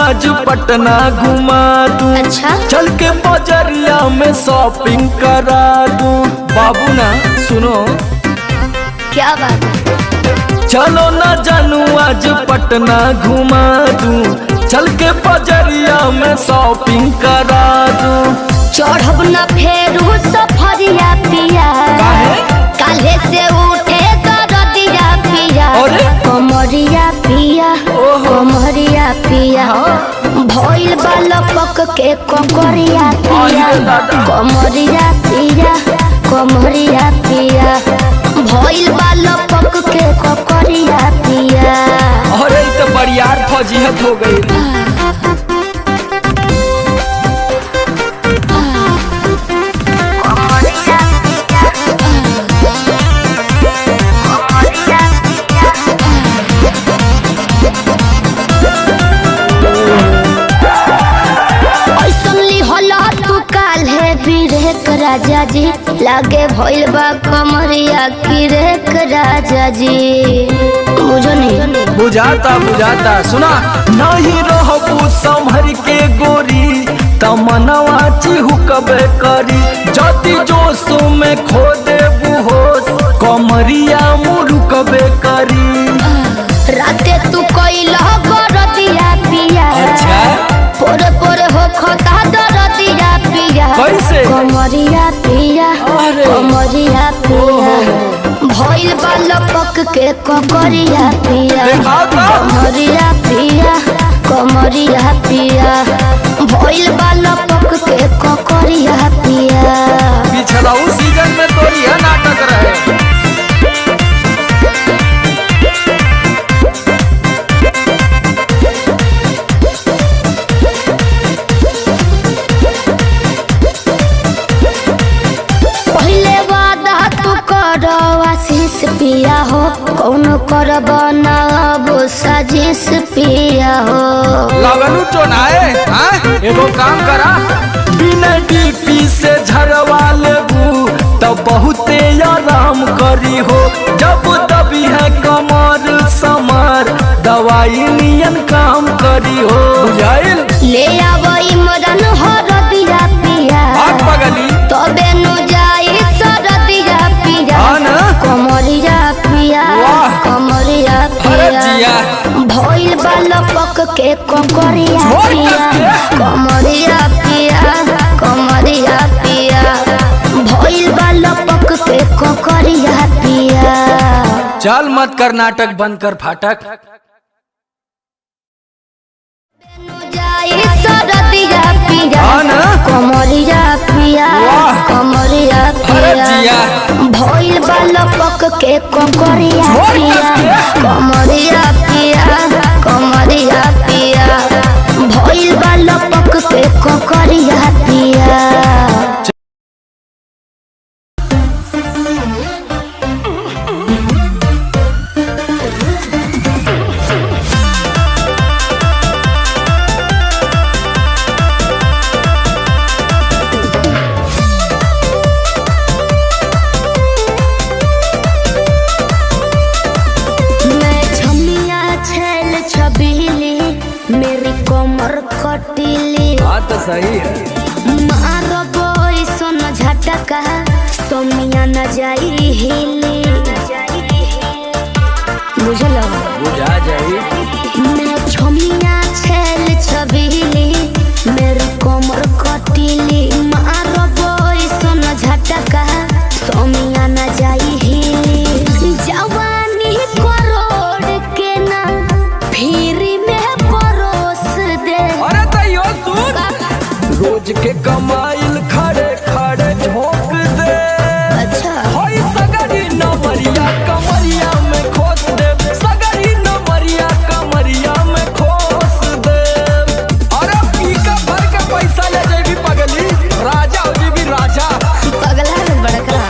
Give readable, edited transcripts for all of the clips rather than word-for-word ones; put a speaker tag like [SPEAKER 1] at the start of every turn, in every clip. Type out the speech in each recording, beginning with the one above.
[SPEAKER 1] आज पटना घुमा दूं।
[SPEAKER 2] अच्छा
[SPEAKER 1] चल के बजरिया में शॉपिंग करा दूं। बाबू ना सुनो
[SPEAKER 2] क्या बात है?
[SPEAKER 1] चलो ना जानू आज पटना घुमा दूं। चल के बजरिया में शॉपिंग करा दूं।
[SPEAKER 2] चढ़ब न फेरू सफरिया पिया, काले से उठे दरदिया पिया। कमरिया पिया कमरिया पिया, भइल बालक के ककरिया पिया। कमरिया पिया कमरिया पिया, भइल बालक के ककरिया पिया।
[SPEAKER 1] अरे तो बरियार फौजियत हो गई।
[SPEAKER 2] राजा जी लागे भइल बा कमरिया की रेख राजा जी। बुझो नहीं
[SPEAKER 1] बुझाता बुझाता सुना नहीं रहबू संभर के गोरी तमनवा चिहुकबे करी। जति जोश में खो देबू होश कमरिया मुरुकबे करी।
[SPEAKER 2] राते तू कइला गरदिया पिया।
[SPEAKER 1] अच्छा
[SPEAKER 2] पोरे पोरे हो खता दरदिया पिया।
[SPEAKER 1] कैसे?
[SPEAKER 2] कमरिया पिया कमरिया पिया, भइल बालक के ककरिया पिया। कमरिया पिया कमरिया पिया, भइल बालक के ककरिया पिया।
[SPEAKER 1] पिछला उस सीजन में तो यह नाटक रहे।
[SPEAKER 2] पिया हो कौन करब नाब साजिश पिया हो।
[SPEAKER 1] लगलू चोनाए एगो काम करा बिना डीपी से झरवा लेबू तब बहुते आराम करी हो। जब दबी है कमर समर दवाई नियन काम करी हो। बुझाइल
[SPEAKER 2] ले आवई मदन हरदिया पिया।
[SPEAKER 1] पगली
[SPEAKER 2] तबे नु जाई सरदिया पिया। कमरिया पिया कमरिया पिया, भइल बालक के ककरिया पिया। कमरिया पिया कमरिया पिया, भइल बालक के ककरिया पिया।
[SPEAKER 1] चल मत कर नाटक बंद कर फाटक।
[SPEAKER 2] सरदिया पिया कमरिया पिया कमरिया पिया, भइल बालक के ककरिया पिया। कमरिया पिया कमरिया पिया, भइल बालक के ककरिया पिया। मेरी कमर कटीली
[SPEAKER 1] बात तो सही है।
[SPEAKER 2] मारो बोई सोन झटका सोमिया न जाई हिली। बुझल
[SPEAKER 1] बुझा जाई।
[SPEAKER 2] मैं छोमिया छेल छबीली, मेरी कमर कटीली। मारो बोई सोन झटका सोमिया न जाई हिली। जवानी करोड़ के ना फिर
[SPEAKER 1] रोज के कमाइल खड़े खड़े झोंक दे।
[SPEAKER 2] अच्छा
[SPEAKER 1] होई सगरी नमरिया कमरिया में खोस दे। सगरी नमरिया कमरिया में खोस दे। अरे पी का भर के पैसा ले जेबी पगली राजा हो जेबी राजा।
[SPEAKER 2] पगला है बड़का।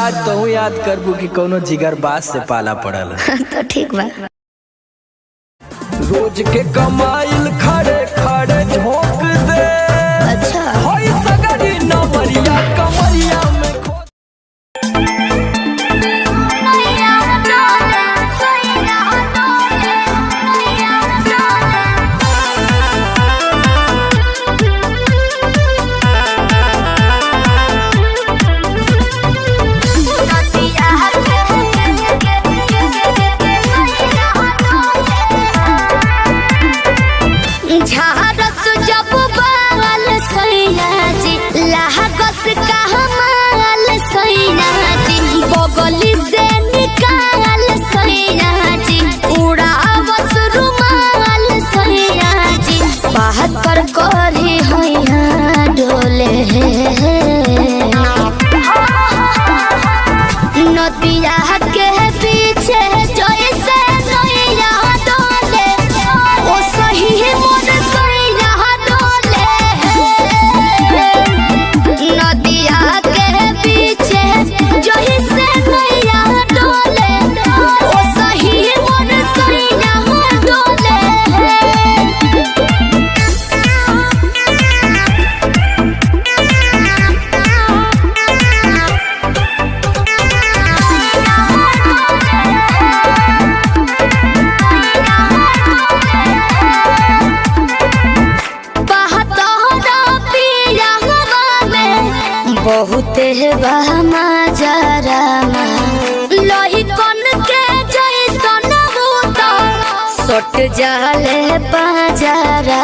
[SPEAKER 1] आज तो याद करबू कि कोनो जिगर बास से पाला पड़ल।
[SPEAKER 2] तो ठीक बा।
[SPEAKER 1] रोज के कमाइल खड़े खड़े झोंक दे।
[SPEAKER 2] अच्छा
[SPEAKER 1] होई सगरी नवरिया कमरिया में
[SPEAKER 2] झारस जब बाल सैया जी लागस का हमाल सैया जी बगली से निकाल सैया जी उड़ावस रुमाल सैया जी बात पर करी हैया डोले नदिया के पीछे जैसे नैया डोले ओ सही मोर सैया डोले नदिया के पीछे जैसे नैया डोले ओ सही मोर सैया डोले। बहुत बहमा जरा लोही कन के जैसन भूत सट जाले पाजरा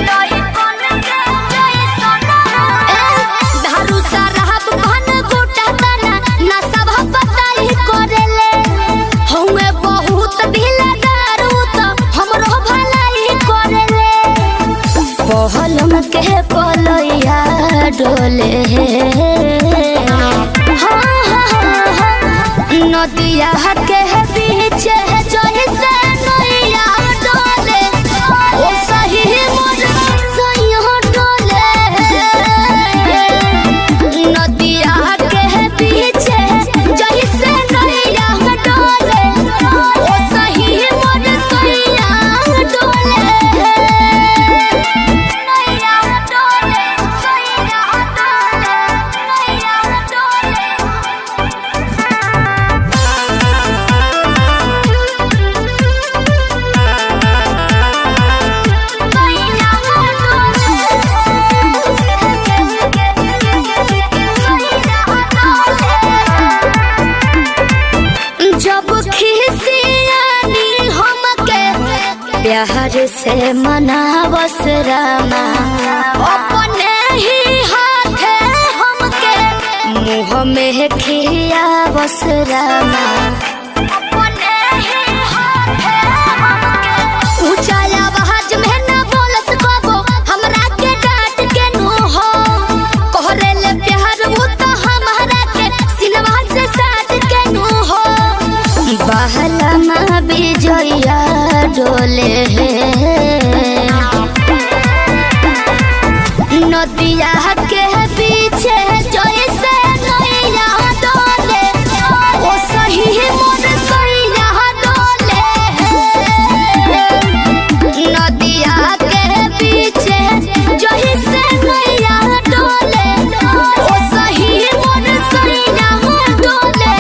[SPEAKER 2] लोही कन के जैसन धारू सरहब घन गोटा तना ना सब बताई करेले हउए बहुत ढीला दारू तो हमरो भलाई करेले पहलम के पलैया डोले नदिया के पीछे जैसे नैया डोले ओ सही मोर सैया डोले नदिया के पीछे जैसे नैया डोले ओ सही मोर सैया डोले नैया डोले सैया डोले नैया डोले। जब खिसियानी हमके प्यार से मनावस रामा अपने ही हाथे हमके मुँह में खियावस रामा अपने ही हाथे हमके ऊंचा आवाज में न बोलस कबो हमरा के डांट के नु हो कहरे ले प्यार वो तो हमरा के सिनवा से साथ के नु हो बहला बिजया डोले नदिया के पीछे जैसे नैया डोले ओ सही मोर सैया डोले नदिया के पीछे जैसे नैया डोले ओ सही मोर सैया डोले।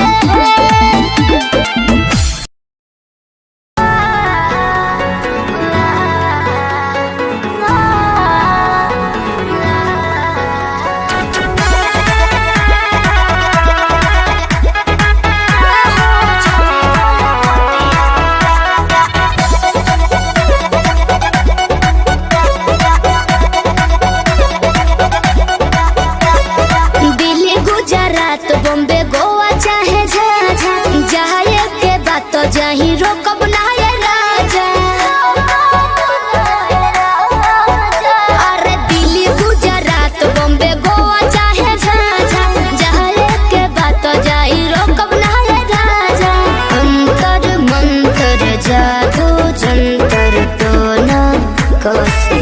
[SPEAKER 2] दिल्ली गुजरात बॉम्बे गोवा चाहे झाझा जाए के बात तो जहीं रोकब ना ये राजा अरे दिल्ली गुजरात बॉम्बे गोवा चाहे झाझा जाए के बात तो जहीं रोकब ना ये राजा अंतर मंत्र जादू जंतर टोना कसे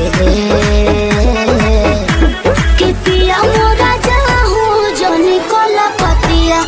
[SPEAKER 2] कि पिया मोरा जाहू जोनी कोला पतिया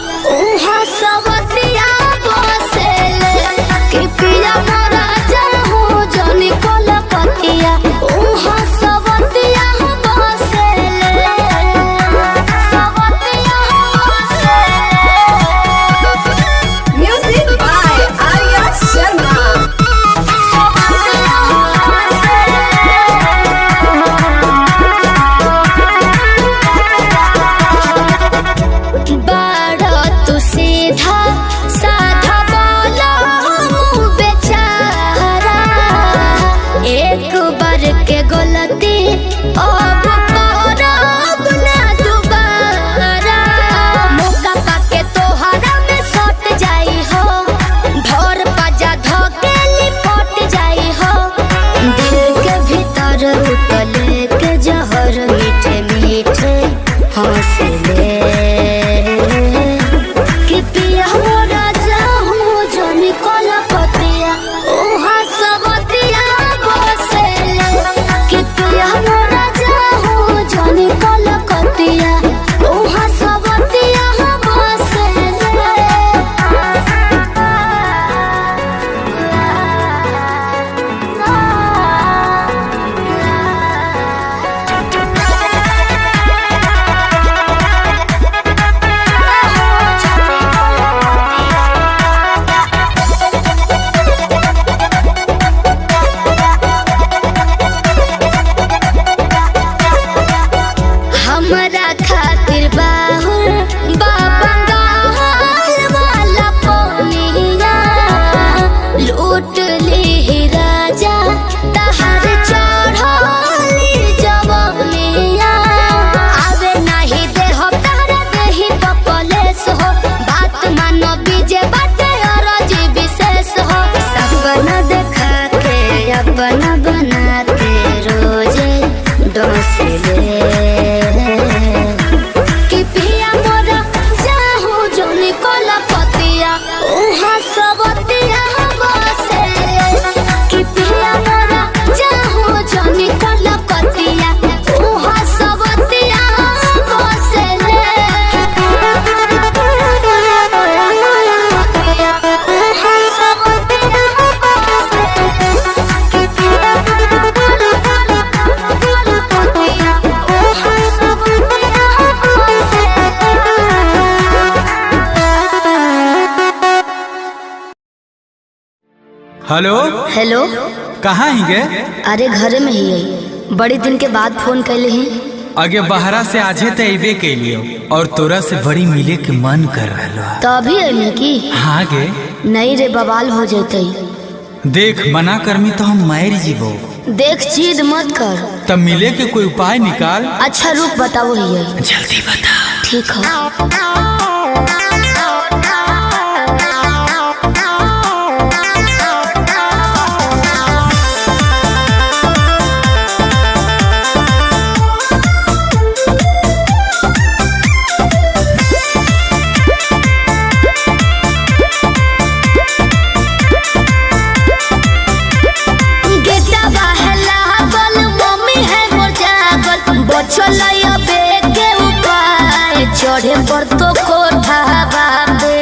[SPEAKER 2] से ले कि पिया मोरा जाहूँ जनी कोला पतिया ओहा सबतिया बसे ले कि पिया मोरा जाहूँ जनी कोला पतिया ओहा सबतिया बसे हमरा खातिर बाहुर बाबंगाल वाला पोनिया लूट ली राजा तहर चढ़ली जवनिया आवे नहीं दे हो तारा देही पकलेस हो बात मानो बीजे बाटे और जी विशेष हो सपना देखा के अपना बना के रोजे डोस ले कि पिया मोरा जाहूँ जनी कोला पतिया उहाँ सबतिया बसे कि पिया मोरा जाहूँ जनी कोला पतिया उहाँ सबतिया बसे
[SPEAKER 1] हेलो
[SPEAKER 3] हेलो।
[SPEAKER 1] कहाँ ही गे?
[SPEAKER 3] अरे घरे में ही है, बड़ी दिन के बाद फोन कैले ही।
[SPEAKER 1] आगे बहरा से आजे तो अबे कैलियो और तोरा से बड़ी मिले के मन कर रहा।
[SPEAKER 3] तो अभी अइले की?
[SPEAKER 1] हाँ गे।
[SPEAKER 3] नहीं रे, बवाल हो जैते।
[SPEAKER 1] देख मना करमी तो हम मार जीवो।
[SPEAKER 3] देख जिद मत कर।
[SPEAKER 1] तब मिले के कोई उपाय निकाल।
[SPEAKER 3] अच्छा रुक बताओ ही है।
[SPEAKER 1] जल्दी बता।
[SPEAKER 3] ठीक है। चढ़े पर तो कोठा बाबे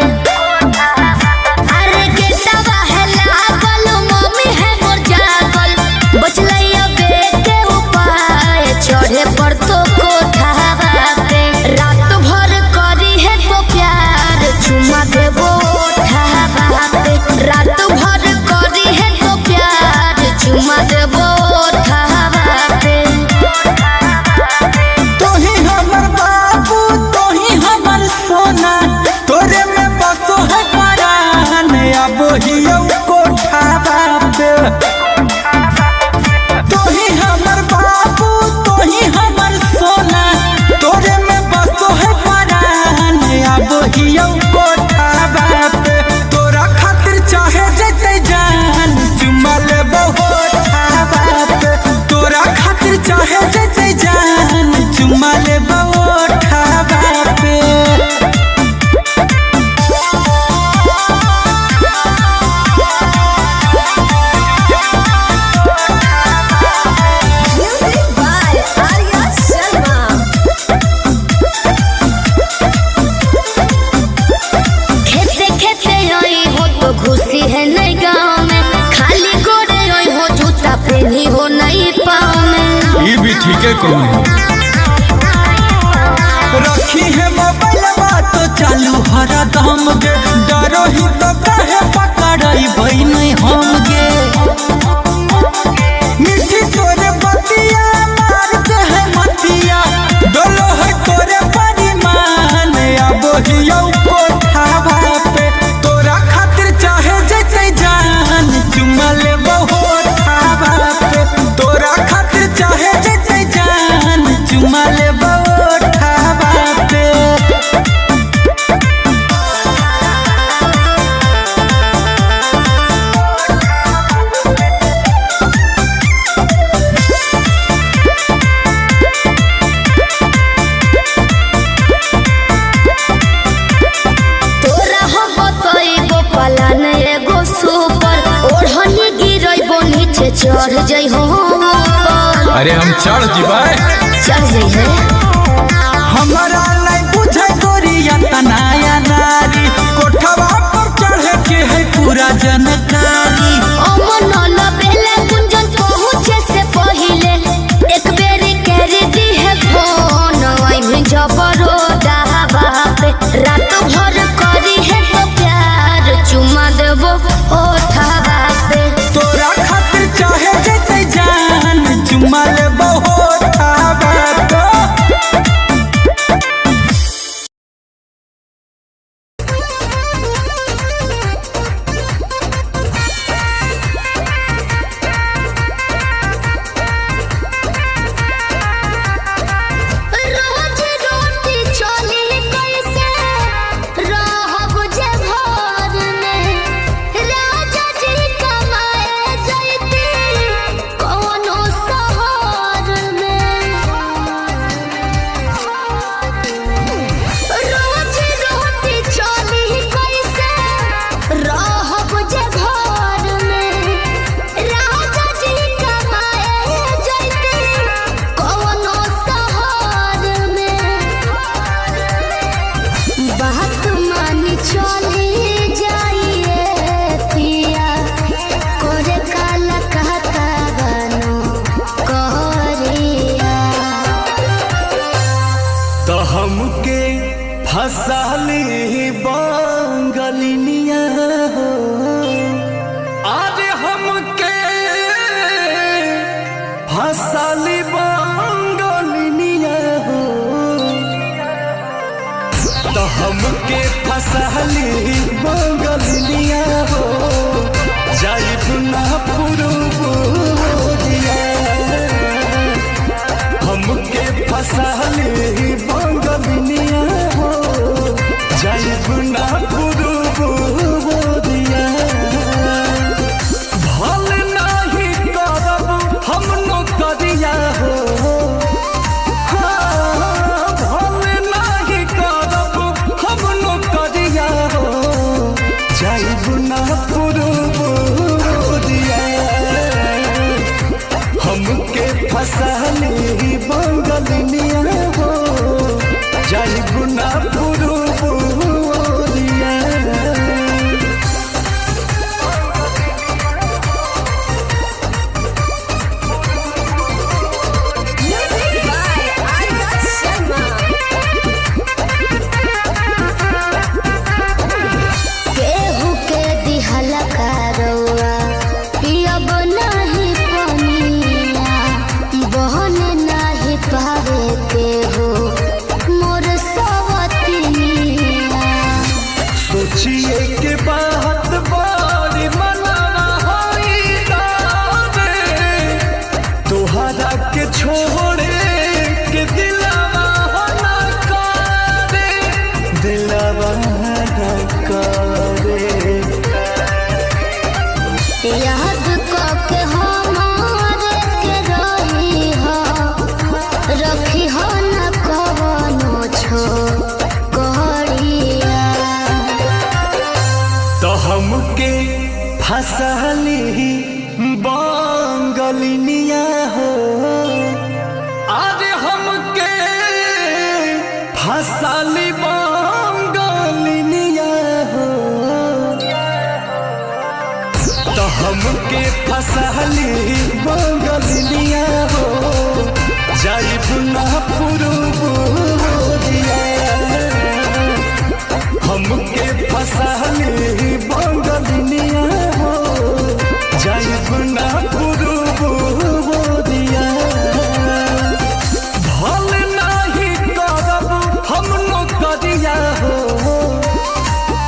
[SPEAKER 3] अरे गेटवा है लागल मम्मी है मोर जागल बचलैया बेटे उपाय चढ़े पर तो कोठा बाबे रात भर करी है तो प्यार चुमा देबो ओठा बाबे रात भर करी है तो प्यार चुमा देबो ओठा बाबे
[SPEAKER 1] सोना तोरे में बसो है परान अब हियो कोठा बाबे तोही हमर बाबू तोही हमर सोना तोरे में बसो है परान अब हियो कोठा बाबे तोरा खातिर चाहे जते जान चुमा लेबो होठा बाबे तोरा खातिर चाहे जते जान चुमा लेबो होठा बाबे
[SPEAKER 2] खुशी है नहीं गाँव में खाली गोरे हो जूता पहनी हो नहीं पाँव में
[SPEAKER 1] ये भी ठीक है कौन रखी है मोबाइल तो चालू हरा दम गे डरो ही तो काहे पकड़ाई भाई नहीं हम गे मिठी तोरे बतिया मार के है मतिया डोलो है तोरे परिमान अब हियो कोठा बापे तोरा खातिर चाहे जते जान चुमा लेबो होठा बापे तोरा खातिर चाहे जते जान चुमा लेबो होठा बापे
[SPEAKER 3] चढ़ जाइ हो ऊपर।
[SPEAKER 1] अरे हम चढ़ जीवाए,
[SPEAKER 3] चढ़ जाइ है
[SPEAKER 1] हमारा नहीं बुझे गोरिया तनाया नारी, कोठवा पर चढ़े के है पूरा जनकारी।
[SPEAKER 3] अमन लबेले गुंजन पहुँचे से पहिले एक बेरी कर दी है फोन। आई में जबरो दावा पे रात भर करी है तो प्यार चुमा देबो ओठवा पे।
[SPEAKER 1] तोरा खातिर चाहे जैसे जान चुमा लेबो ओठवा पे।
[SPEAKER 3] रोज रोटी चली कैसे रहब जे घर में। राजा जी कमाए जैती कौनो शहर में। रोज रोटी चली कैसे रहब जे घर में। राजा जी कमाए जैती कौनो शहर में। बात मानी चली जाइए पिया करे काला कहता बनो कहरिया।
[SPEAKER 1] तो हमके फसाली बंगलिनिया हो, अरे हमके फसाली बंगलिनिया हो। तो हमके फसाली बंगलिनिया हो, जाइब ना पुरुबुदिया। हमके फसाली बंगलिनिया हो, जाइब ना पुरुबुदिया। भल नहीं करब हम नौकरिया हो, हाँ, भल नहीं करब हम नौकरिया हो, जाइब ना पुरुबुदिया। हमके फसाली बंगलिनिया हो, जाइब ना पुरुबुदिया।
[SPEAKER 3] केहू के दिहल करौआ पियब नाही पनिया। बहन नाही पावे केहू मोर सवतिनिया।
[SPEAKER 1] सोचिए के बात बारी मनाना होई रे, तोहरा के छोड़े के दिलवा ना करे, दिलवा ना करे।
[SPEAKER 3] याद कके हमारे के रही हो, रखी हो न कवनो छो कहरिया।
[SPEAKER 1] तो हमके फसाली बंगलिनिया हो, अरे हमके फसाली बंगलिनिया हो। तो हमके फसाली बंगलिनिया हो, जाइब ना पुरुबुदिया। हमके फसाली बंगलिनिया हो, जाइब ना पुरुबुदिया। भल नहीं करब हम नौकरिया हो,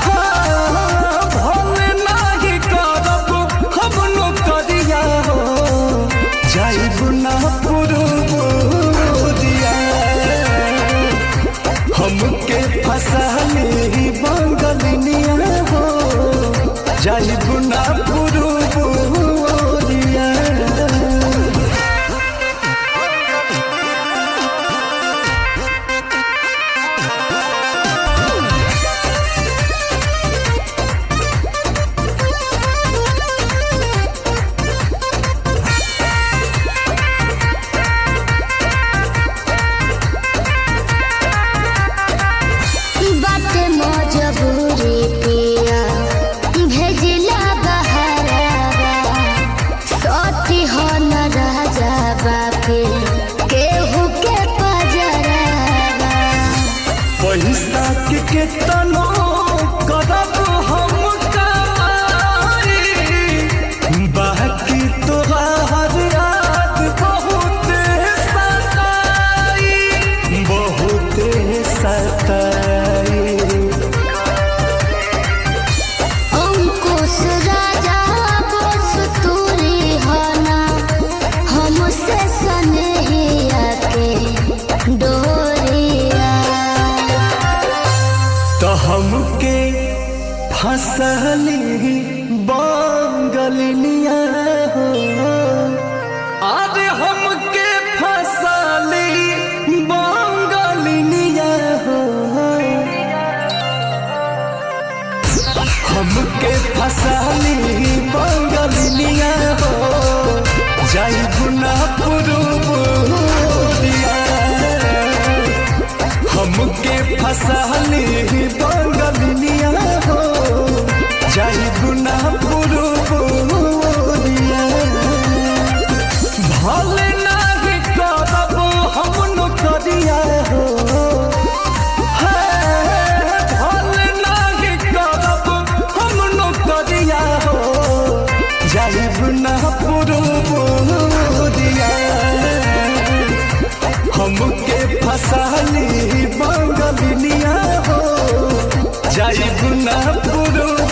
[SPEAKER 1] हाँ, भल नहीं करब हम नौकरिया हो, जाइब ना पुरुबुदिया। हमके फसाली बंगलिनिया हो, जाइब ना पुरुबुदिया। पैसा के तनो करब हम कमाई, बाकी तोहार याद बहुत सताई, बहुत सताई।
[SPEAKER 2] अंकुश राजा बस तूरी हना, हमसे सनहिया के डोरिया।
[SPEAKER 1] तो हमके फसली बंगलिया हो, अरे हमके फसली बंगलिया हो, हमके फसली बंगलिया हो, जाई गुना पुरुबुरिया। हमके फसली बंगलिया हो, जाई गुना पुरुबुरिया। भले नाही करब हम नौकरिया हो, भले नाही करब हम नौकरिया हो, जाई गुना पुरुबुरिया। हमके फसली बंगलिया हो, जाई गुना पुरुबुरिया।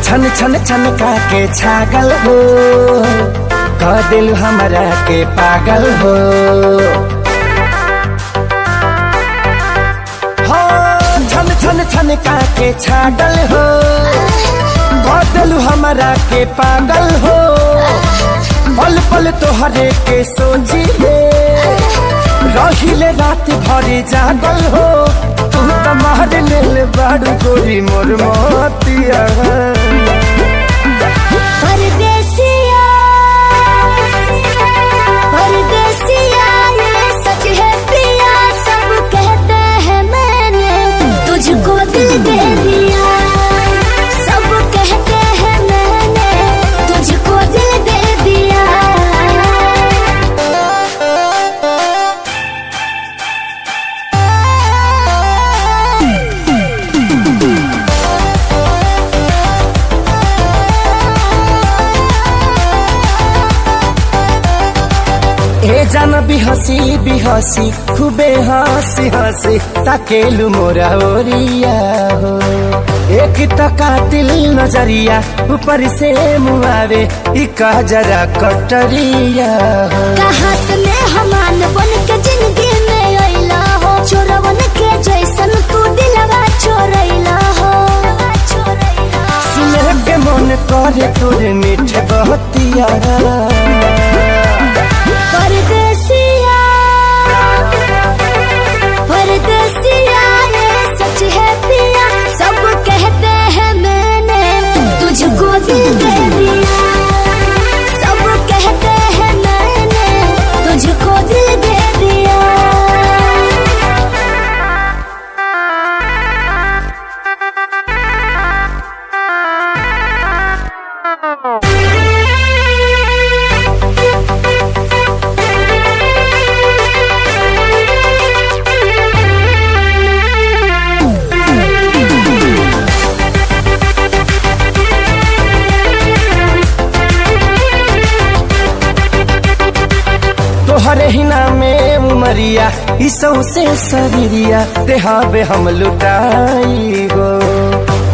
[SPEAKER 4] छन छन छन का के छागल हो, कह दिल हमरा के पागल हो। हो छन छन छन का के छागल हो, कह दिल हमरा के पागल हो। पल पल तोहरे के सोची ले, रहिले रात भरी जागल हो। तू तो मार ले बाड़ू गोरी मोर मोतिया।
[SPEAKER 2] परदेसिया परदेसिया ये सच है प्रिया, सब कहते हैं मैंने तुझको दिल दे दिया। सब कहते हैं मैंने तुझको दिल दे दिया।
[SPEAKER 4] ए जान बिहसी बिहसी खूबे हंसी हंसी ताकेलु मोरा ओरिया हो। एक तो कातिल नजरिया ऊपर से मुआरे, इका जरा कटरिया हो।
[SPEAKER 2] कहाँ से मेहमान बन के जिंदगी में अइला हो, चोरवन के जैसन तू दिलवा चोरैला हो।
[SPEAKER 4] सुने के मन करे तोरे मीठे बहतिया।
[SPEAKER 2] परदेसिया परदेसिया ये सच है पिया, सब कहते हैं मैंने तुझको दिल दे दिया। सब कहते हैं मैंने तुझको दिल दे दिया।
[SPEAKER 4] तोहरे ही नामे उमरिया इसौ से सबरिया, देहाबे हम लुटाई गो।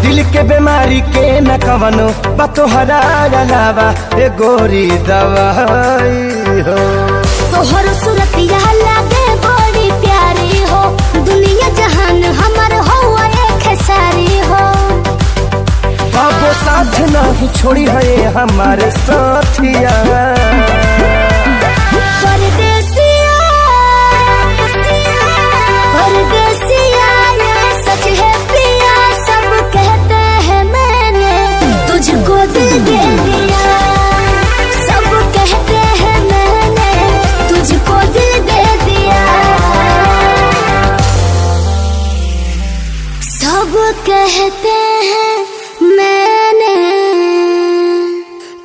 [SPEAKER 4] दिल के बीमारी के न कवनो बा तोहरा अलावा, ए गोरी दवाई हो।
[SPEAKER 2] तोहर सूरतिया लागे बड़ी प्यारी हो, दुनिया जहान हमर हो एक सारी हो।
[SPEAKER 4] बाबो साथ नहीं छोड़ी है हमारे साथिया।
[SPEAKER 2] परदेसिया परदेसिया ये सच है प्रिया, सब कहते हैं मैंने तुझको दिल दे दिया। सब कहते हैं मैंने तुझको दिल दे दिया। कहते हैं मैंने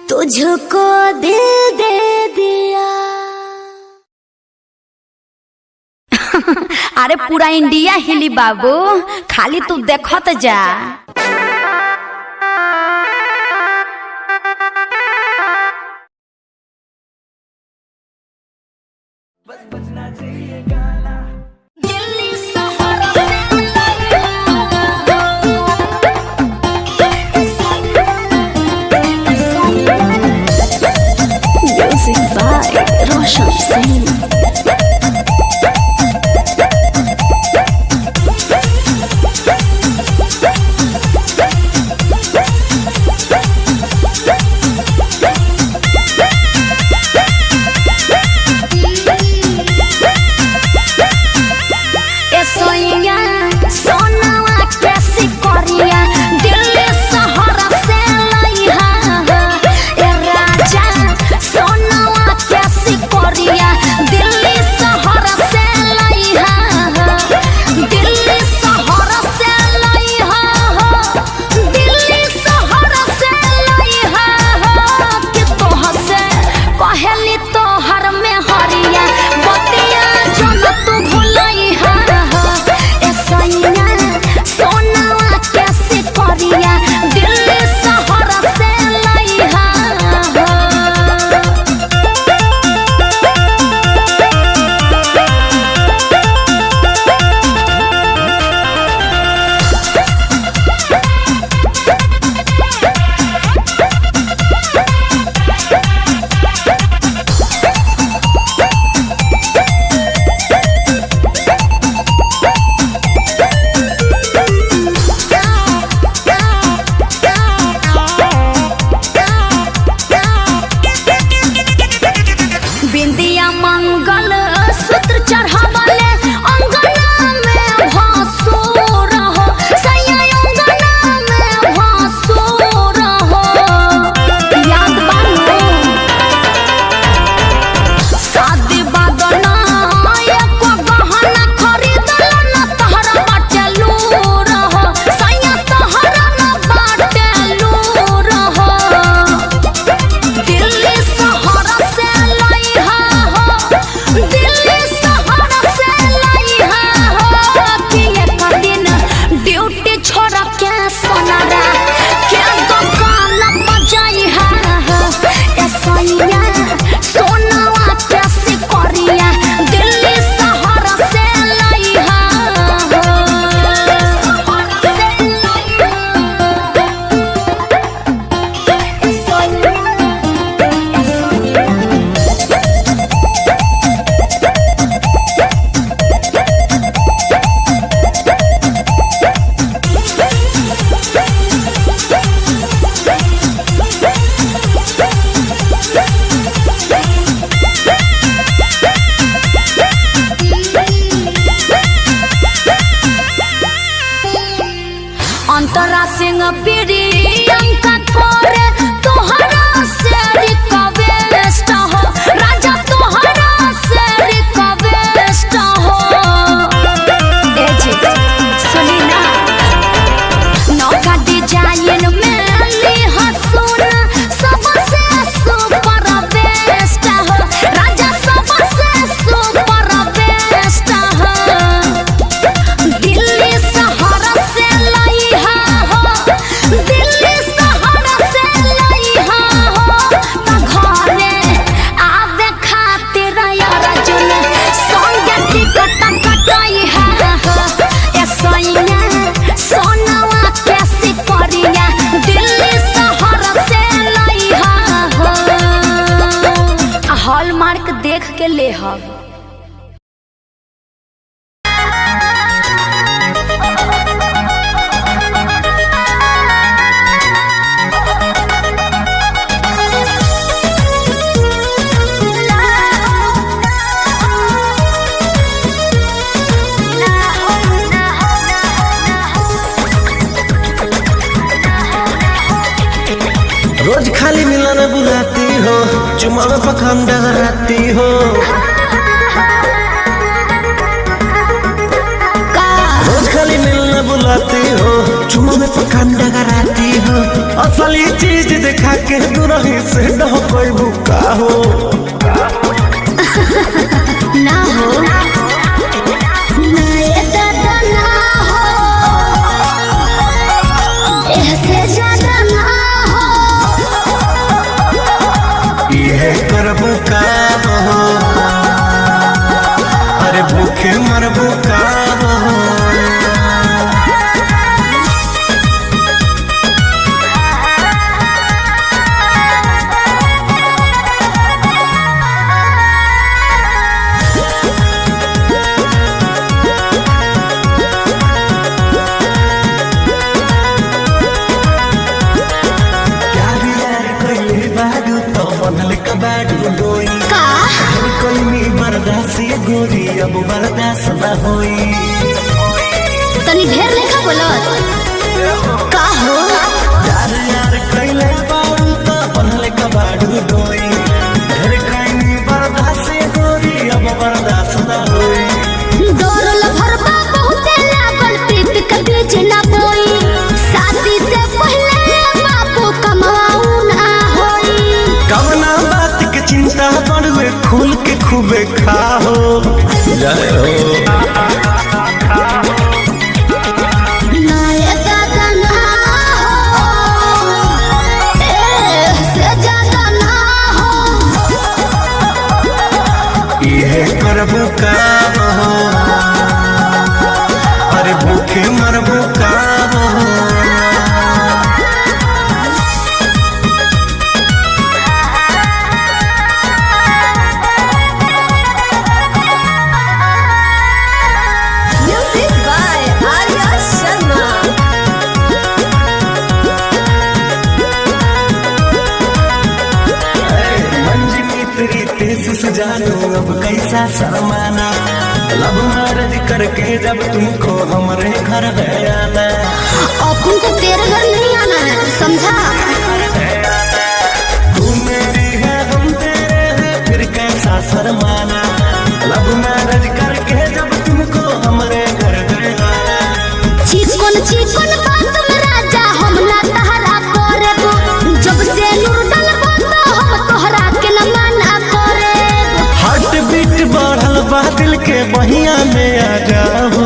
[SPEAKER 2] तुझको दिल दे दिया।
[SPEAKER 3] अरे पूरा इंडिया हिली बाबू, खाली तू देखत जा।
[SPEAKER 2] अंतरा सिंह प्रियंका कोरे तोहरा से रिक्वेस्ट हो, राजा तोहरा से रिक्वेस्ट हो। ए जी सुनी ना, नौका डिजाइन में ली हसून सबसे सुपर बेस्ट हो, राजा सबसे सुपर बेस्ट हो। दिल्ली शहर से दिल्ली शहर से लइहा हो, त घरे आवे खातिर अर्जुन संगे टिकट कटइहा हो। ए सैया सोनवा कैसी करिया दिल्ली शहर से लइहा हो। हॉलमार्क देख के लेहब।
[SPEAKER 4] रोज खाली मिलने बुलाती हो, चुमा में पखान डगराती हो। रोज खाली मिलने बुलाती हो, चुमा में पकान डगराती हो, असली चीज दिखा के दुरही से न कोई भूखा हो।
[SPEAKER 2] ना हो ना ये दादा ना हो, ऐसे ज्यादा ना हो।
[SPEAKER 4] ये करबू का हो, अरे भूखे मरबू का हो। गोरी अब बर्दाश्त न होई,
[SPEAKER 2] तनी ढेर लेखा बोलत का हो।
[SPEAKER 4] यार यार कैले बारू तो बनले कबाड़ू डोई, ढेर कैनी बर्दाश्त गोरी अब बर्दाश्त न होई।
[SPEAKER 2] डोरल भरबा बहुते लागल प्रीत के बीच ना बोई, शादी से पहले बापू कमाऊ ना होई।
[SPEAKER 4] कवना बात के चिंता बड़ुए खुल के खूबे खाओ। जय हो
[SPEAKER 2] ना ये दादा ना हो, ऐसे ज्यादा ना हो।
[SPEAKER 4] ये करबू का हो, अरे भूखे मरबू का हो। जानो अब कैसा शर्माना, लब मैरिज करके जब तुमको हमारे घर आना।
[SPEAKER 2] अब तुमको तेरे घर नहीं आना है, समझा।
[SPEAKER 4] तू मेरी है हम तेरे हैं, फिर कैसा शर्माना, लब मैरिज करके जब तुमको हमारे घर आना।
[SPEAKER 2] चिकन बात में राजा हम ना तहरा करेबो, जब से नूर डलबो तो हम तोहरा के न माना करेबो।
[SPEAKER 4] हार्ट बीट बढ़ल बा दिल के बहिया में आ जाओ।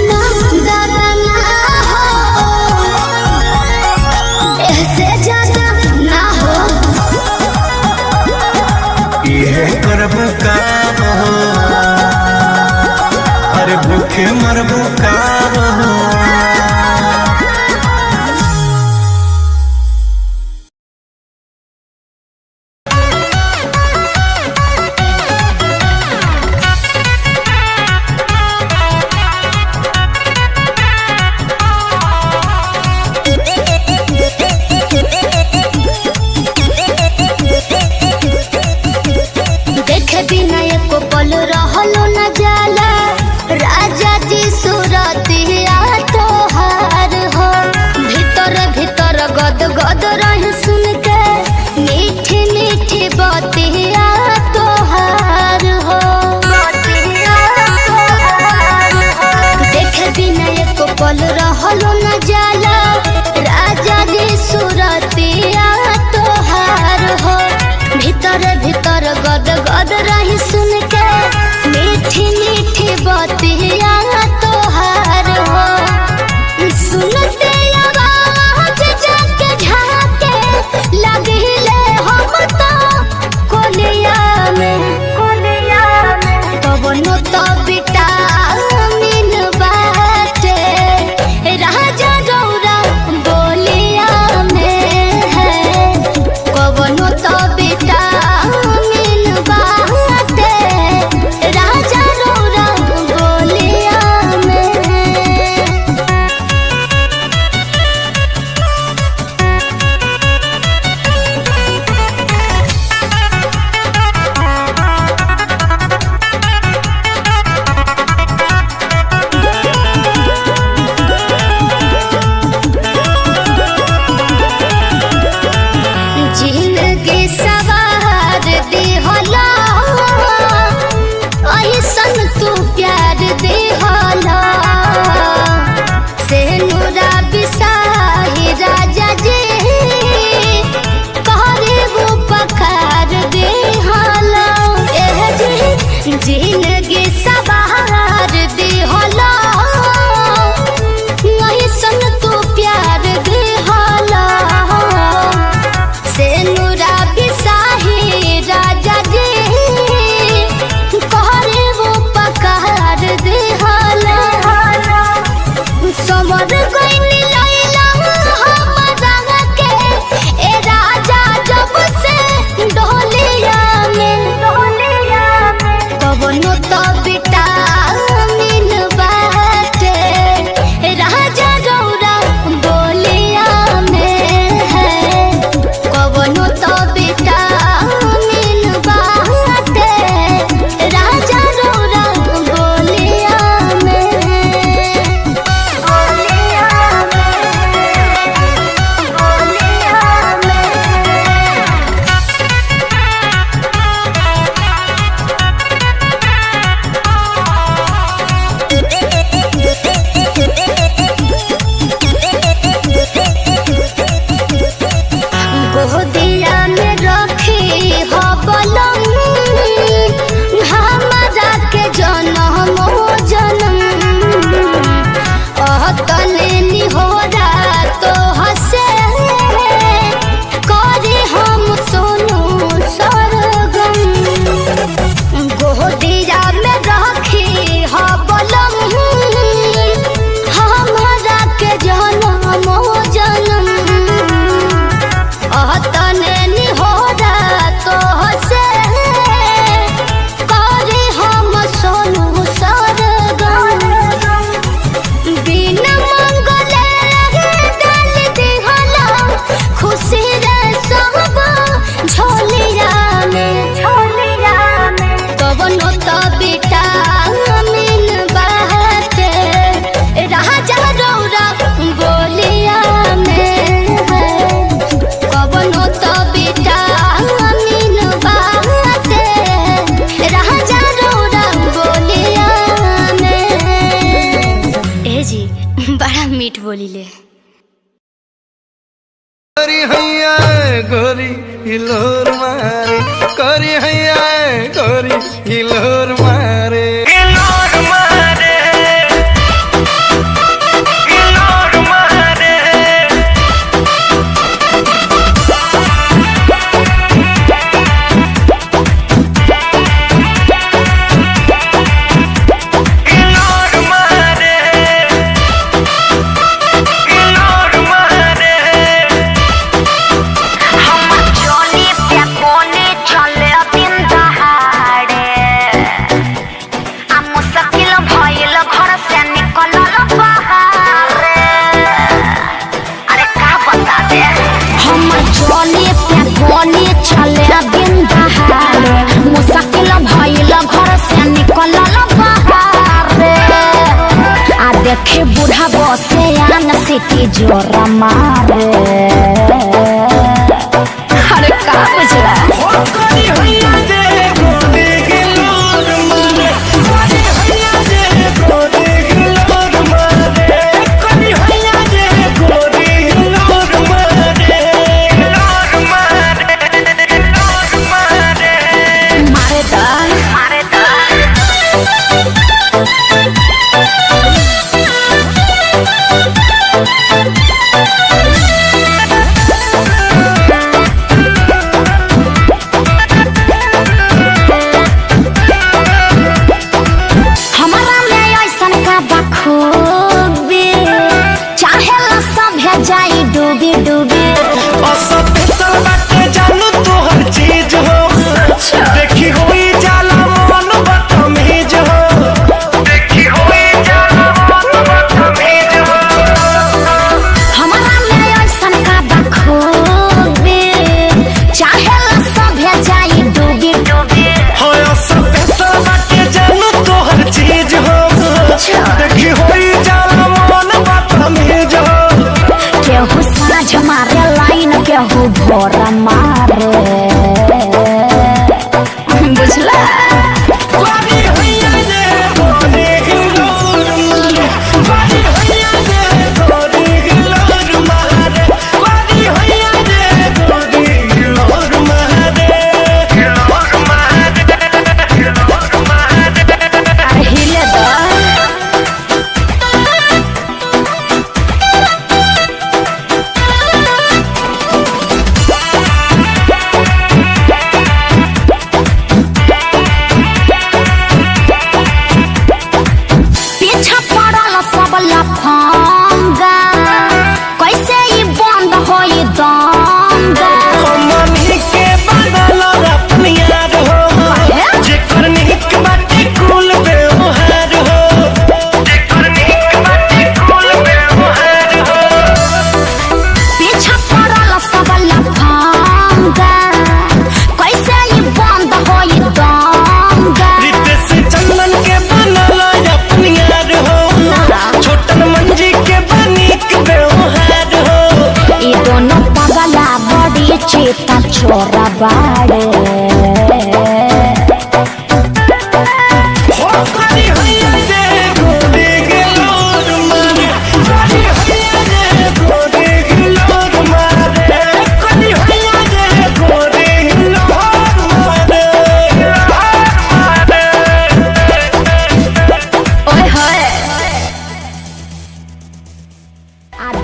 [SPEAKER 2] ना दादा ना हो, ऐसे ज्यादा ना हो।
[SPEAKER 4] ये करबू का हो, अरे भूखे मरबू का हो।
[SPEAKER 2] देखे बिना एको पल रहलो न जाला, राजा जी सूरतिया तोहार हो। भीतर भीतर गद गद रही सुन के, मीठी मीठी बतिया तोहार हो। देखे बिना एको पल रहलो न जाला, राजा जी सूरतिया तोहार हो। भीतर भीतर गद गद रही सुन के, मीठी मीठी बतिया तोहार हो। सुनते आवाज जाके झाके लगिले हम तो कोलिया में कवनो तो विटामिन बाटे, राजा रौरा बोलिया में है कवनो तो विटामिन बाटे, राजा रौरा बोलिया जिंदगी सवार दी होला ऐसन तू प्यार दी होला से नुरा बिसाही राजा जी कहरे वो पकार दी होला समर गइनी लैला हमरा के ए राजा जब से डोलिया में कवनो तो विटामिन बाटे राजा रौरा बोलिया में है कवनो तो विटामिन बाटे राजा रौरा बोलिया में गोदिया में रखी हो बलम हमारा के जन्म तने निहोरा तो हसे करे हम सोनू सरगम गोदिया में रखी हो बलम हमारा के जन्म तने निहोरा तो हसे करे हम सोनू सरगम बिना मंगले डाल दिहला खुशी रे सब झोलिया में कवनो तो विटामिन बाटे राजा रौरा बोलिया में कवनो तो विटामिन बाटे राजा रौरा बोलिया में ए जी बड़ा मीठ बोलीले
[SPEAKER 1] करी हैया गोरी हिलोर मारे करी हैया गोरी हिलोर मारे
[SPEAKER 3] देखे बूढ़ा बसे आन सिटी जोरा मारे अरे का बुझला छोरा बाड़े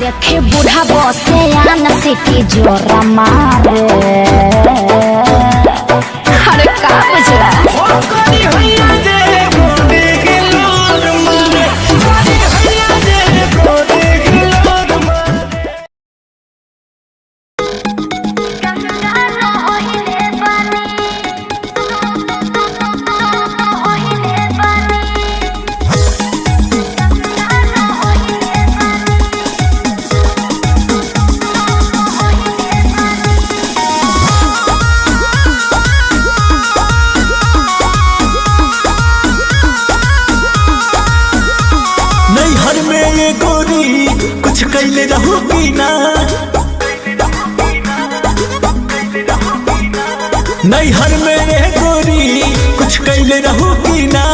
[SPEAKER 3] देखे बूढ़ा बसे आन सिटी जोरा मारे अरे का बुझला
[SPEAKER 4] कैले रहूगी ना नैहर में ये गोरी कुछ कैले रहूगी ना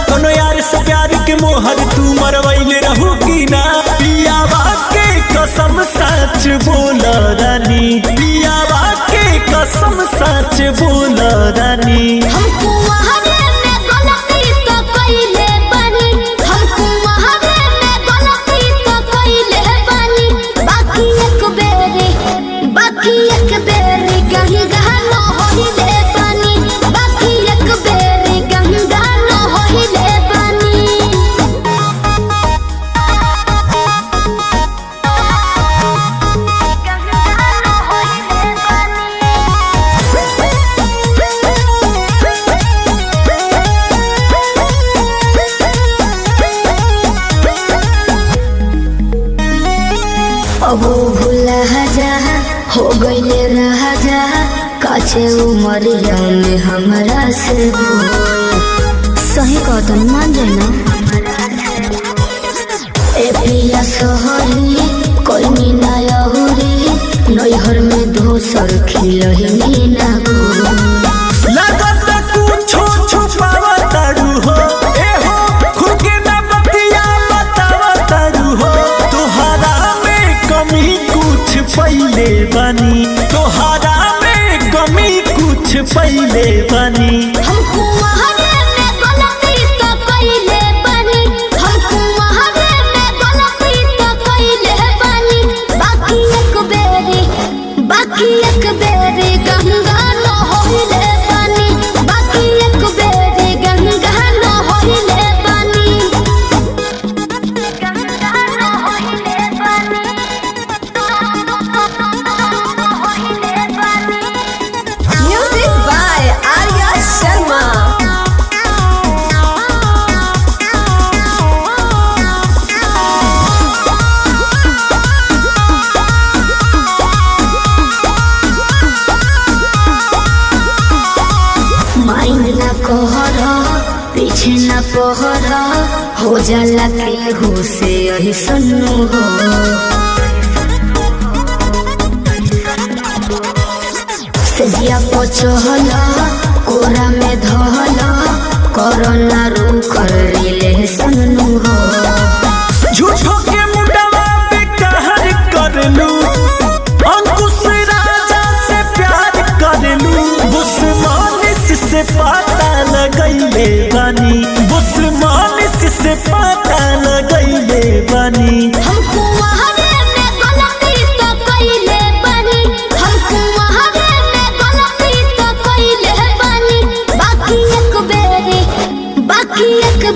[SPEAKER 4] कोनो यार से प्यार के मोहर तू मरवैले रहूगी ना पियावा के कसम सच बोल रानी पियावा के कसम सच बोल रानी
[SPEAKER 3] हमको वहारे में गलती तो कइले बनी हमको वहारे में गलती तो कइले बनी बाकी एक बेरी गंगा न होइले बनी बाकी एक बेरी गंगा न होइले बनी अब भूला जा हो गईले राजा काचे उमरिया में हमरा से सही कदम मान जाना ए पिया सोहरी कोई मीना यहुरी नैहर में दोसर खिलही ना
[SPEAKER 4] लगत कुछो छुपावा तारू हो ए हो खुद के ना बतिया बतावा तारू हो तोहरा में कमी कुछ पहिले बनी तोहरा में कमी कुछ पहिले बनी
[SPEAKER 3] हमको वहारे में गलती तो कइले बनी हमको वहारे में गलती तो कइले बनी बाकी एक बेरी गंगा न होइले बनी बाकी एक बेरी गंगा न होइले बनी गंगा न होइले बनी
[SPEAKER 5] Music by Arya Sharma.
[SPEAKER 3] Mind ना कहरा पीछे ना पहरा हो जाला केहू से यही सन्नु हो सजिया पचहला कोरा में धहला कोरोना रू कर रिले सन्नु हो
[SPEAKER 4] झूठो के मुंडवा पे कहर कर लू अंकुश राजा से प्यार कर लू बुस्मानिस से पता लगैले बनी बुस्मानिस से पता लगैले बनी
[SPEAKER 3] हमको वहारे में गलती तो कइले बनी हमको वहारे में गलती तो कइले बनी बाकी एक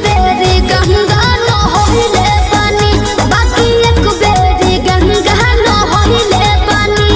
[SPEAKER 3] बेरी गंगा न होइले बनी बाकी एक बेरी गंगा न होइले बनी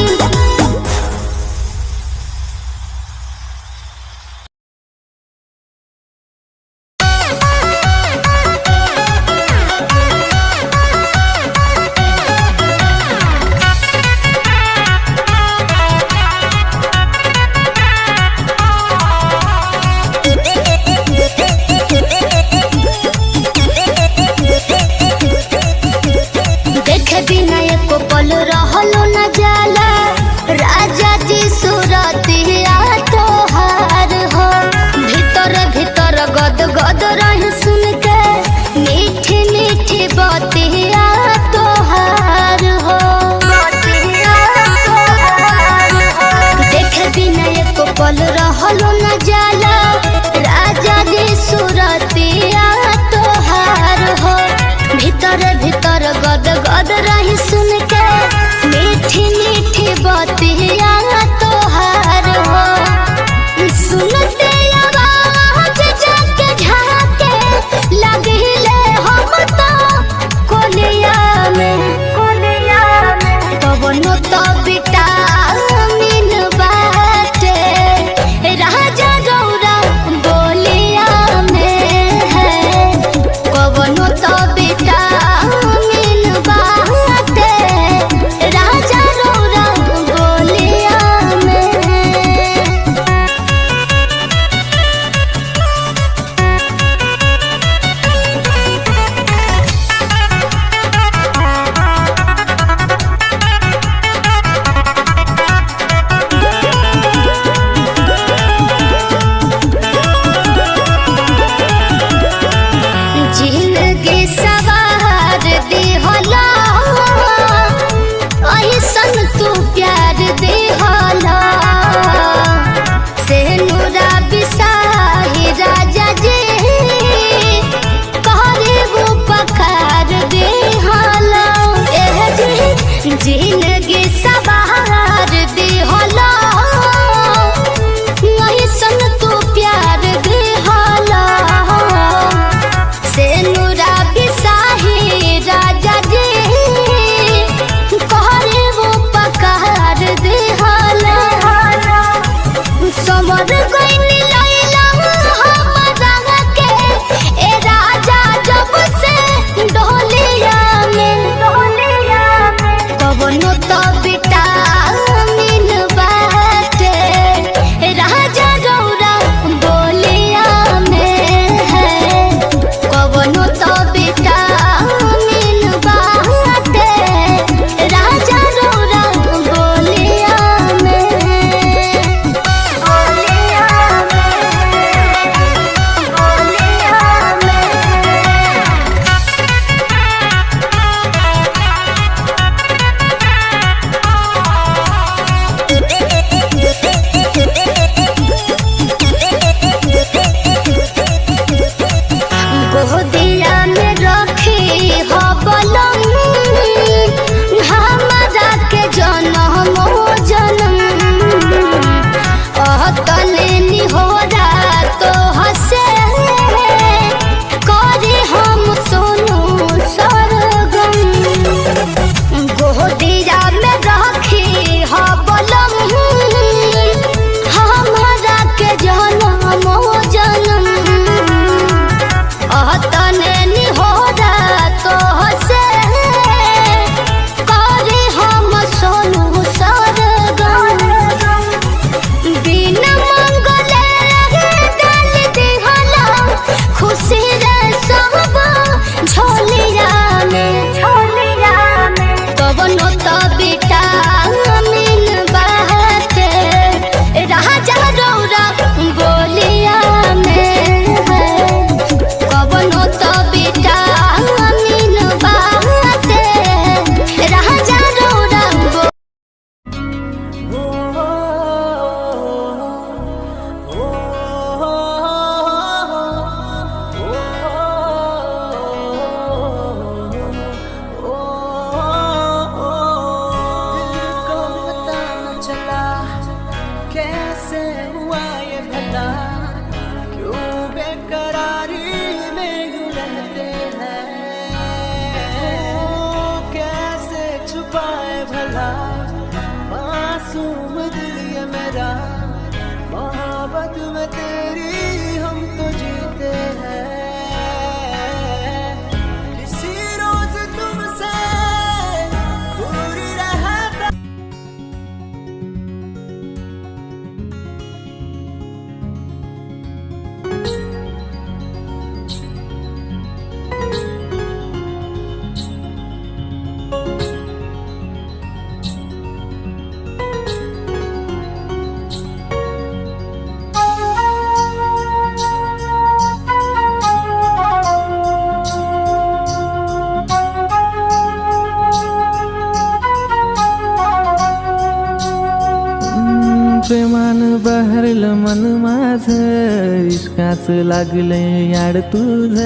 [SPEAKER 6] हुसकाच लागले याड तुझ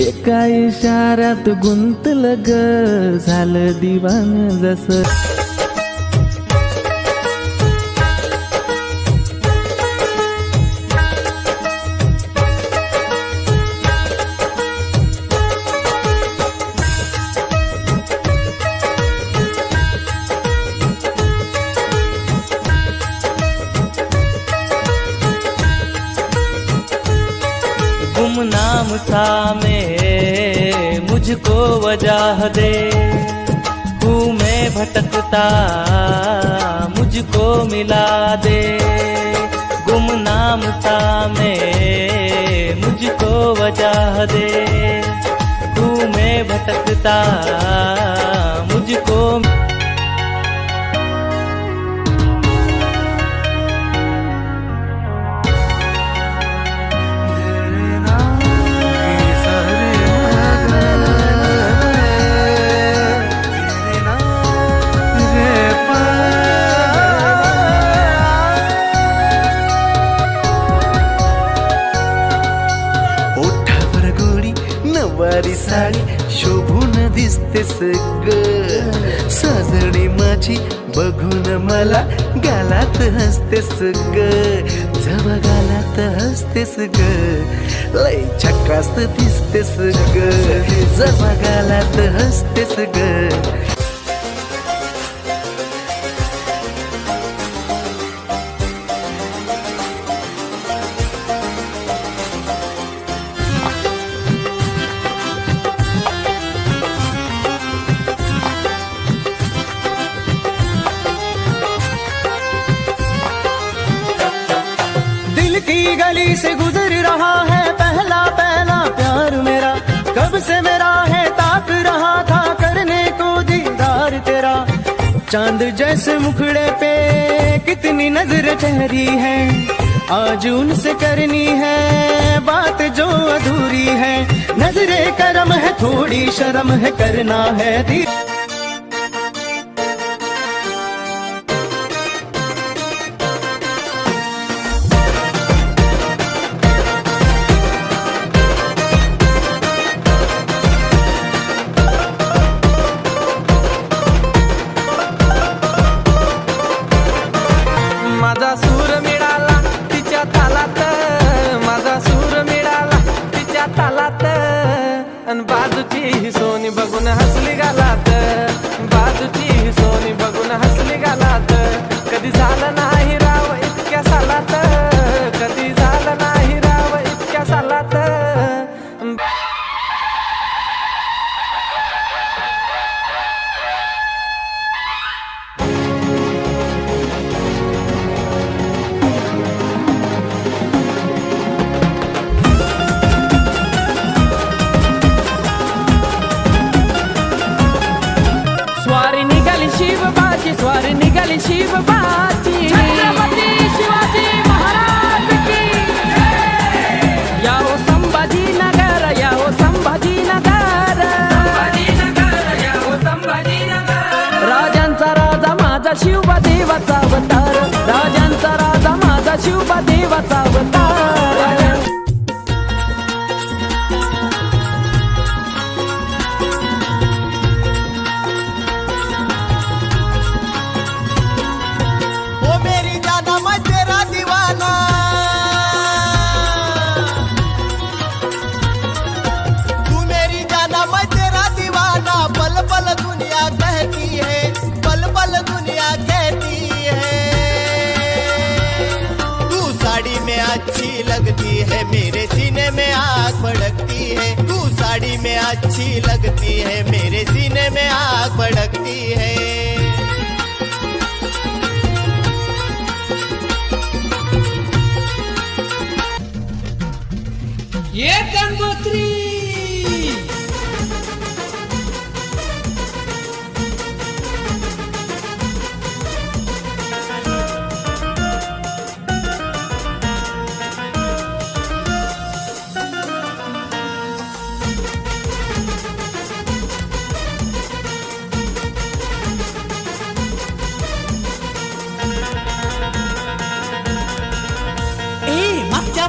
[SPEAKER 6] एका इशाऱ्यात गुंतलं ग झालं दिवान जसं
[SPEAKER 7] गुमनाम सा में मुझको वजह दे तू मैं भटकता मुझको मिला दे गुमनाम सा में मुझको वजह दे तू मैं भटकता मुझको
[SPEAKER 6] नवारी साडी शोभून दिसतेस ग सजणी माझी बघून मला गालात हसतेस ग जवा गालात हसतेस ग लय झकास दिसतेस ग जवा गालात हसतेस ग
[SPEAKER 4] की गली से गुजर रहा है पहला पहला प्यार मेरा कब से मेरा है ताक रहा था करने को दीदार तेरा चांद जैसे मुखड़े पे कितनी नजर ठहरी है आज उनसे करनी है बात जो अधूरी है नजरे करम है थोड़ी शर्म है करना है दी
[SPEAKER 1] माझा सूर मिळाला तिच्या तालात माझा सूर मिळाला तिच्या तालात अन बाजूची ही सोनी बघून हसली गालात बाजूची ही सोनी बघून हसली गालात कधी झालं नाही राव इतक्या सालात कधी झालं नाही राव इतक्या सालात स्वारी निघाली शिवबाची छत्रपती शिवाजी महाराज की याहो संभाजीनगर याहो संभाजीनगर याहो संभाजीनगर राजांचा राजा माझा शिवबा देवाचा अवतार राजांचा राजा माझा शिवबा देवाचा अवतार
[SPEAKER 8] अच्छी लगती है मेरे सीने में आग भड़कती है तू साड़ी में अच्छी लगती है मेरे सीने में आग भड़कती है
[SPEAKER 1] ये गंगोत्री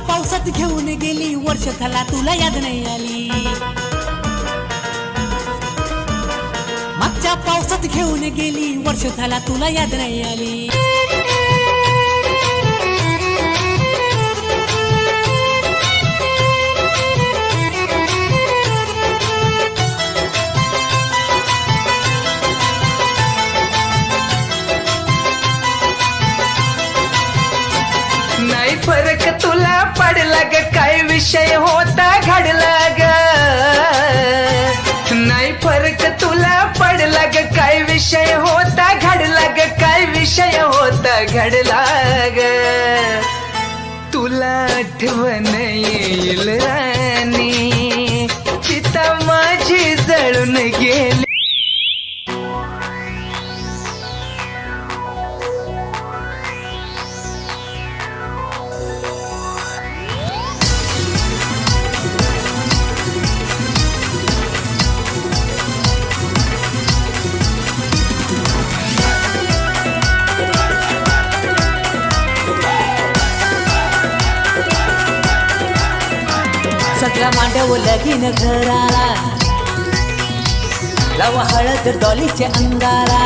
[SPEAKER 9] पावसात घेऊन वर्ष झाला तुला याद नाही आली. मागच्या पावसात घेऊन गेली वर्ष झाला तुला याद नाही आली.
[SPEAKER 1] नाही फरक तुला पडला ग काय विषय होता घडला ग. नाही फरक तुला पडला ग काय विषय होता घडला ग. काय विषय होता घडला ग. तुला आठवण येईल राणी चिता माझी जळून गेली.
[SPEAKER 9] सगळा मांडव लगीन घराला लावा हळद डॉलीच्या अंगाला.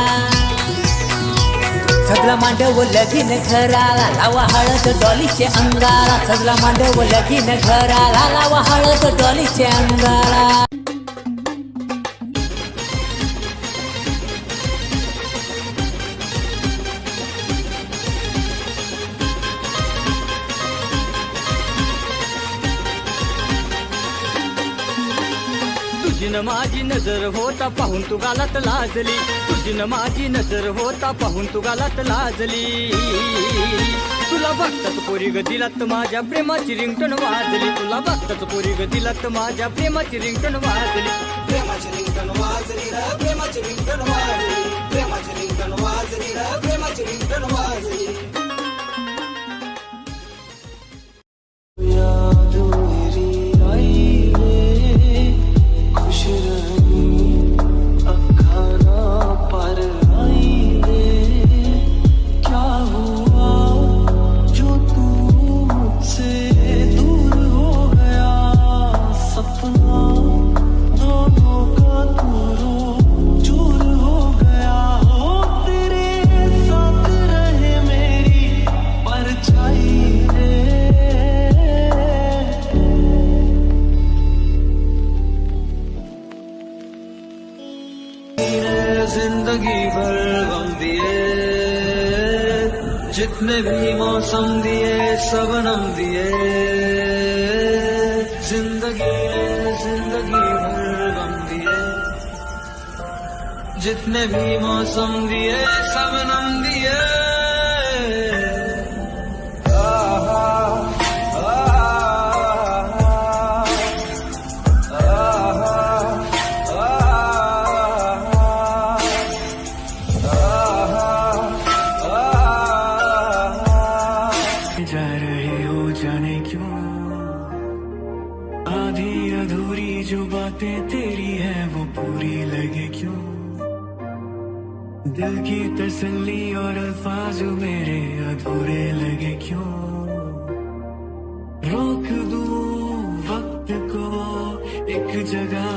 [SPEAKER 9] सगळा मांडव लगीन घराला लावा हळद डॉलीच्या अंगाला. सगळा मांडव लगीन घराला लावा हळद डॉलीच्या अंगाला.
[SPEAKER 7] तुझी न माझी नजर होता पाहून तू गालात लाजली. तुझी न माझी नजर होता पाहून तू गालात लाजली. तुला बघताच पोरी ग दिलात माझ्या प्रेमाची रिंगटोन वाजली. तुला बघताच पोरी ग दिलात माझ्या प्रेमाची रिंगटोन वाजली. प्रेमाची रिंगटोन वाजली रे प्रेमाची रिंगटोन वाजली. प्रेमाची रिंगटोन वाजली रे प्रेमाची रिंगटोन वाजली.
[SPEAKER 1] जिंदगी भर गम दिए जितने भी मौसम दिए सबनम दिए. जिंदगी भर गम दिए जितने भी मौसम दिए सबनम दिए.
[SPEAKER 6] जा रहे हो जाने क्यों आधी अधूरी जो बातें तेरी है वो पूरी लगे क्यों. दिल की तसल्ली और अल्फाज मेरे अधूरे लगे क्यों. रोक दूं वक्त को एक जगह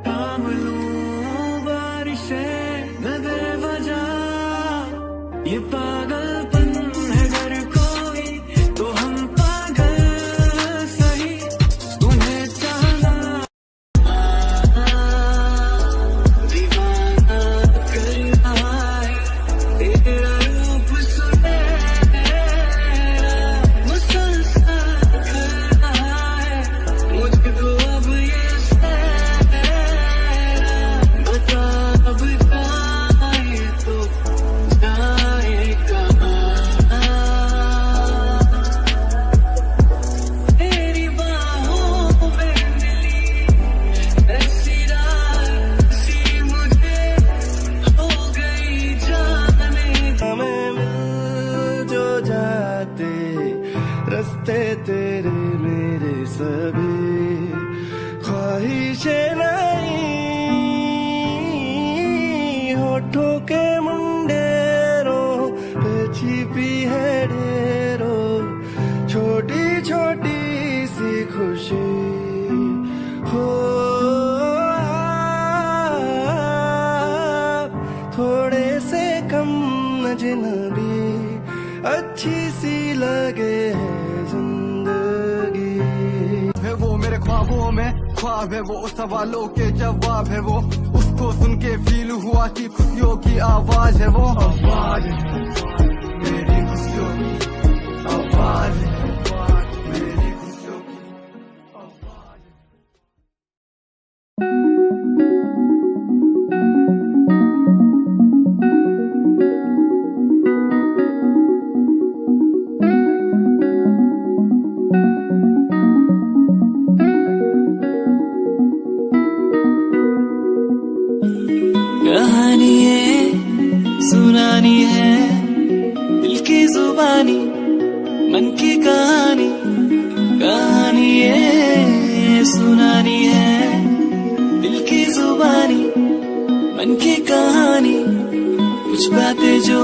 [SPEAKER 6] थाम लूं बारिशें न दे वजह. ये पागलपन है अगर कोई तो हम पागल सही. तुम्हें चाहना दीवाना करना है तेरा रूप सुनहरा मुसलसल करना है मुझको अब ये सहरा. बता अब जाए तो जाए कहाँ. तेरी बाहों में मिली ऐसी रात सी मुझे हो गई जाने. हमें मिल जो जाते रास्ते तेरे मेरे सभी ख्वाहिशें नहीं. होठों के मुंडेरों पे छिपी है ढेरों छोटी छोटी सी खुशी हो, थोड़े से कम अजनबी अच्छी सी लगे है जिंदगी। है वो मेरे ख्वाबों में ख्वाब है, वो सवालों के जवाब है, वो उसको सुन के फील हुआ कि खुशियों की आवाज है, वो आवाज है मेरी खुशियों की आवाज है, मेरी खुशियों की आवाज है।
[SPEAKER 10] कहानी है सुनानी है, दिल की जुबानी मन की कहानी। कहानी है सुनानी है, दिल की जुबानी मन की कहानी। कुछ बातें जो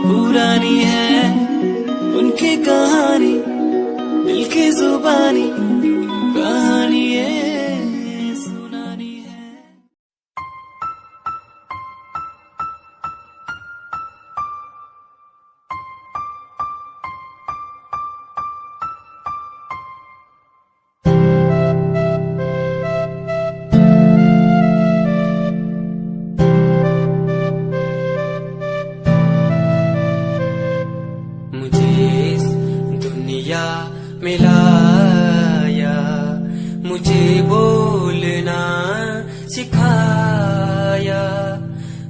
[SPEAKER 10] पुरानी है उनकी कहानी, दिल की जुबानी। कहानी है सुनानी है। मिलाया मुझे बोलना सिखाया,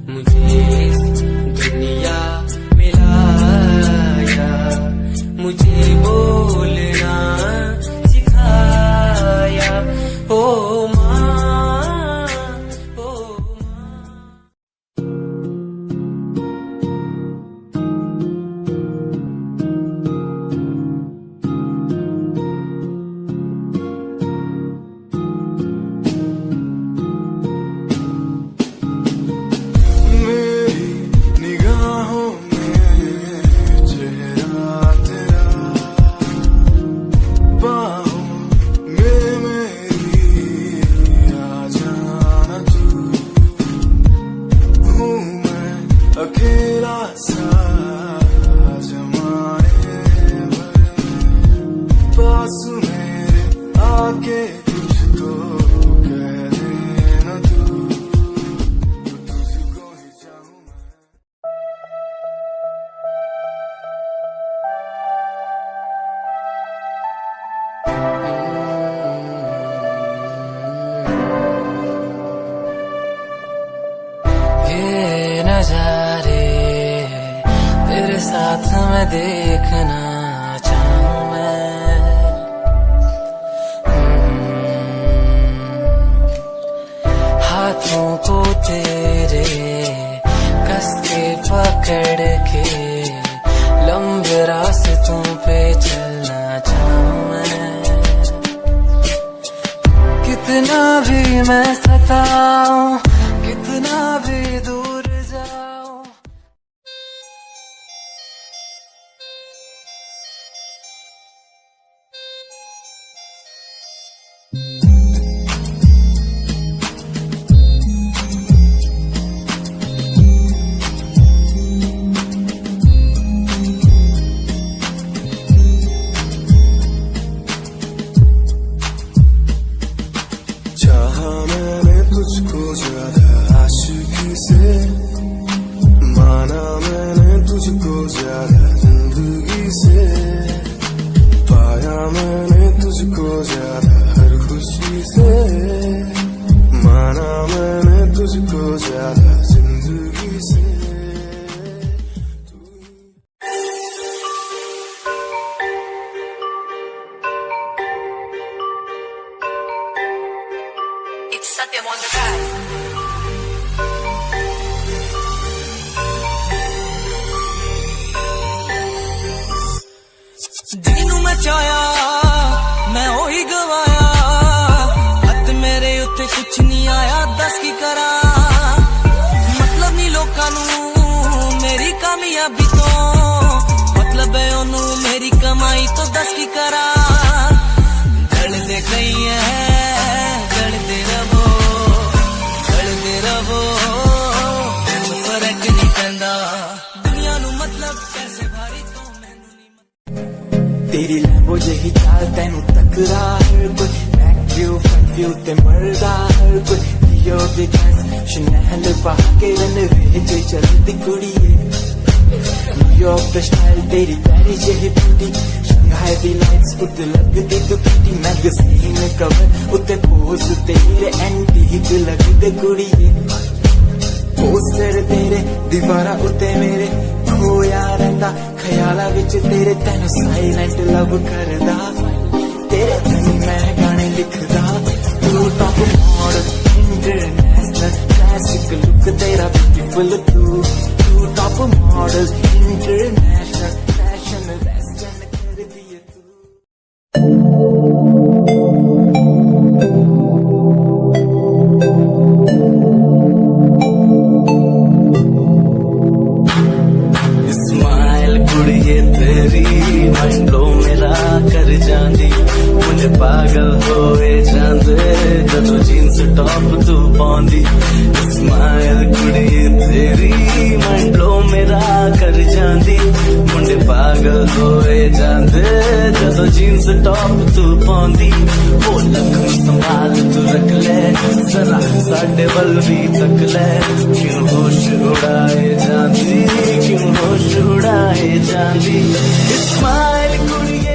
[SPEAKER 10] मुझे दुनिया मिलाया मुझे बोलना सिखाया। ओ माँ ओ माँ।
[SPEAKER 6] अकेला सा जमाने पास मेरे आके कुछ तो कह देना तू, तुझको ही चाहूं मैं।
[SPEAKER 10] ये नजारे तेरे साथ मैं देखना चाहूं मैं। हाथों को तेरे कस के पकड़ के लंबे रास्तों पे चलना चाहूं मैं। कितना भी मैं सताऊं, कितना भी दूर जाऊं।
[SPEAKER 6] चाहा मैंने तुझको ज्यादा आशिकी से, माना मैंने तुझको ज्यादा जिंदगी से, पाया मैंने तुझको ज्यादा हर खुशी से, माना मैंने तुझको ज्यादा जिंदगी से।
[SPEAKER 10] Satyam on the track. ਜਿਹਨੂੰ ਮੈਂ ਚਾਹਿਆ ਮੈਂ ਉਹੀ ਗਵਾਇਆ, ਹੱਥ ਮੇਰੇ ਉੱਤੇ ਕੁਛ ਨਹੀਂ ਆਇਆ, ਦੱਸ ਕੀ ਕਰਾਂ। ਮਤਲਬ ਨਹੀਂ ਲੋਕਾਂ ਨੂੰ ਮੇਰੀ ਕਾਮਯਾਬੀ ਤੋਂ, ਮਤਲਬ ਹੈ ਉਹਨੂੰ ਮੇਰੀ ਕਮਾਈ ਤੋਂ, ਦੱਸ ਕੀ करा जलते कई है जलते रहो फर्क नहीं पैंदा दुनिया नू मतलब कैसे भारी तो मैनू
[SPEAKER 11] तेरी लैम्बो जही चाल तैनू टकरा हर कोई बैक व्यू फ्रंट व्यू ते मरदा हर कोई लियो दी ड्रेस शनैल पा के रन वे चलदी कुड़िए न्यूयॉर्क दा स्टाइल तेरी पैरी जही ब्यूटी शंघाई दी लाइट्स उत्ते लगदी तो किटी मैगज़ीन कवर उत्ते पोज तेरे एंटीक लगदे कुड़िए पोस्टर तेरे दीवारा उत्ते मेरे खोया रहिंदा ख्याला विच तेरे तैनू साइलेंट लव करदा तेरे धनी मैं गाने लिखदा तू top model international classic look तेरा ब्यूटीफुल तू top model international fashion western कर दिए
[SPEAKER 1] पागल होए जांदे जदों जींस टॉप तू पाउंदी स्माइल कुड़िए तेरी मंडलो मेरा कर जांदी मुंडे पागल होए जांदे जदों जींस टॉप तू पाउंदी ओ लखन संभाल तू रख ले जरा साडे वल भी तक ले क्यों होश उड़ाए जांदी क्यों होश उड़ाए जांदी smile कुड़िए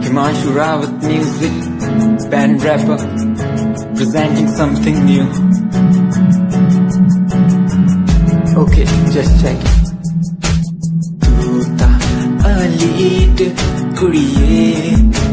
[SPEAKER 11] Himanshu Rawat music, band rapper, presenting something new. Okay, just check it. Tu ta a lead, kudiye.